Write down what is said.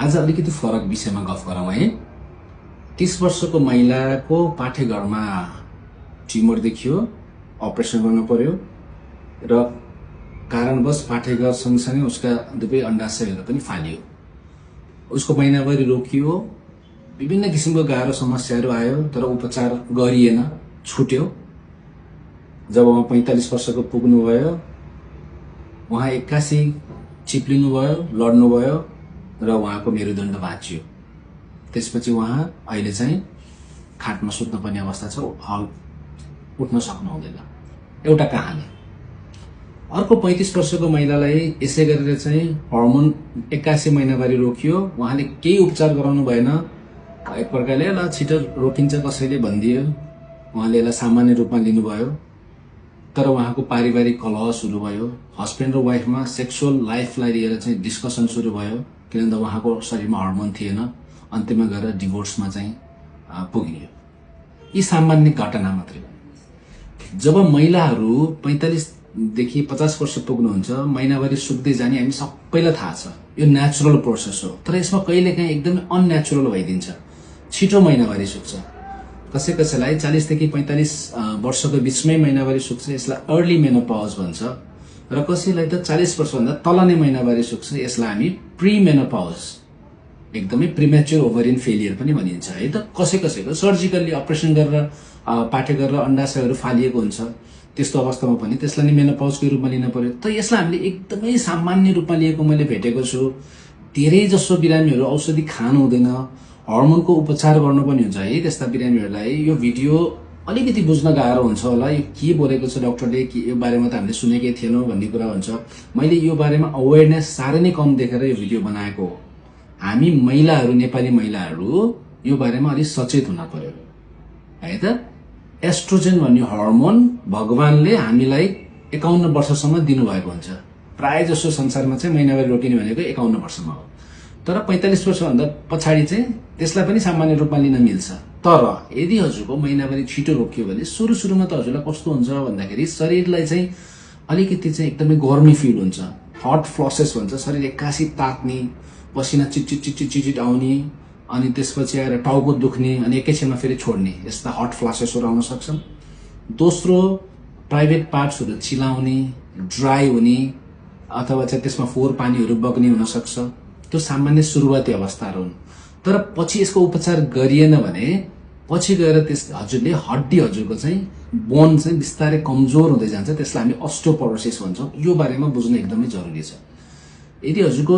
आज अलिकति फरक विषयमा गफ गरौँ है। 30 वर्षको महिलाको पाठेघरमा ट्युमर देखियो, अपरेसन गर्न पर्यो र कारणवश पाठेघर सँगसँगै उसका दुवै अण्डाशयहरू पनि फालियो। उसको महिनावारी रोकियो, विभिन्न किसिमको गाह्रो समस्याहरू आयो, तर उपचार गरिएन, छुट्यो। जब उहाँ 45 वर्षको पुग्नुभयो, उहाँ 81 चिप्लिनुभयो, लड्नुभयो र उहाँको मेरुदण्ड भाँचियो। त्यसपछि उहाँ अहिले चाहिँ खाटमा सुत्नुपर्ने अवस्था छ, उठ्न सक्नुहुँदैन। एउटा कहानी। अर्को 35 वर्षको महिलालाई यसै गरेर चाहिँ हर्मोन 81 महिनावारी रोकियो, उहाँले केही उपचार गराउनु भएन। एक प्रकारले ल छिटो रोकिन्छ कसैले भनिदियो, उहाँले यसलाई सामान्य रूपमा लिनुभयो। तर उहाँको पारिवारिक कलह सुरु भयो, हस्बेन्ड र वाइफमा सेक्सुअल लाइफलाई लिएर चाहिँ डिस्कसन सुरु भयो, किनभने उहाँको शरीरमा हर्मोन थिएन। अन्त्यमा गएर डिभोर्समा चाहिँ पुगियो। यी सामान्य घटना मात्रै। जब महिलाहरू 45 देखि 50 वर्ष पुग्नुहुन्छ, महिनावारी सुक्दै जाने हामी सबैलाई थाहा छ, यो नेचुरल प्रोसेस हो। तर यसमा कहिलेकाहीँ एकदमै अननेचुरल भइदिन्छ, छिटो महिनावारी सुक्छ। कसैलाई 40 देखि 45 वर्षको बिचमै महिनावारी सुक्छ, यसलाई अर्ली मेनोपज भन्छ। र कसैलाई त 40 वर्षभन्दा तल नै महिनावारी सुक्छ, यसलाई हामी प्री मेनोपज, एकदमै प्रिमेच्योर ओभरियन फेलियर पनि भनिन्छ है त। कसैको सर्जिकल्ली अपरेसन गरेर पाठेघर र अण्डाशयहरू फालिएको हुन्छ, त्यस्तो अवस्थामा पनि त्यसलाई नि मेनोपजको रूपमा लिन पर्यो। त यसलाई हामीले एकदमै सामान्य रूपमा लिएको मैले भेटेको छु। धेरै जसो बिरामीहरू औषधि खानु हुँदैन, हर्मोनको उपचार गर्नुपर्ने हुन्छ है त्यस्ता बिरामीहरूलाई। यो भिडियो अलिकति बुझ्न गाह्रो हुन्छ होला, यो के बोलेको छ डाक्टरले, कि यो बारेमा त हामीले सुनेकै थिएनौँ भन्ने कुरा हुन्छ। मैले यो बारेमा अवेरनेस साह्रै नै कम देखेर यो भिडियो बनाएको हो। हामी महिलाहरू, नेपाली महिलाहरू यो बारेमा अलिक सचेत हुन पर्यो है त। एस्ट्रोजेन भन्ने हर्मोन भगवानले हामीलाई 51 वर्षसम्म दिनुभएको हुन्छ। प्राय जसो संसारमा चाहिँ महिनावारी रोकिने भनेको 51 वर्षमा हो। तर 45 वर्षभन्दा पछाडि चाहिँ त्यसलाई पनि सामान्य रूपमा लिन मिल्छ। तर यदि हजुरको महिनावारी छिटो रोकियो भने सुरुमा त हजुरलाई कस्तो हुन्छ भन्दाखेरि शरीरलाई चाहिँ अलिकति चाहिँ एकदमै गर्मी फिल हुन्छ, हट फ्लसेस भन्छ, शरीर एक्कासी तात्ने, पसिना चिट आउने, अनि त्यसपछि आएर टाउको दुख्ने, अनि एकैछिनमा फेरि छोड्ने, यस्ता हट फ्लसेसहरू आउन सक्छन्। दोस्रो, प्राइभेट पार्ट्सहरू चिलाउने, ड्राई हुने, अथवा चाहिँ त्यसमा फोहोर पानीहरू बग्ने हुन सक्छ। त्यो सामान्य सुरुवाती अवस्थाहरू हुन्। तर पछि यसको उपचार गरिएन भने पछि गएर त्यस हजुरले हड्डी, हजुरको चाहिँ बोन चाहिँ बिस्तारै कमजोर हुँदै जान्छ। त्यसलाई हामी अस्टियोपोरोसिस भन्छौँ। यो बारेमा बुझ्नु एकदमै जरुरी छ। यदि हजुरको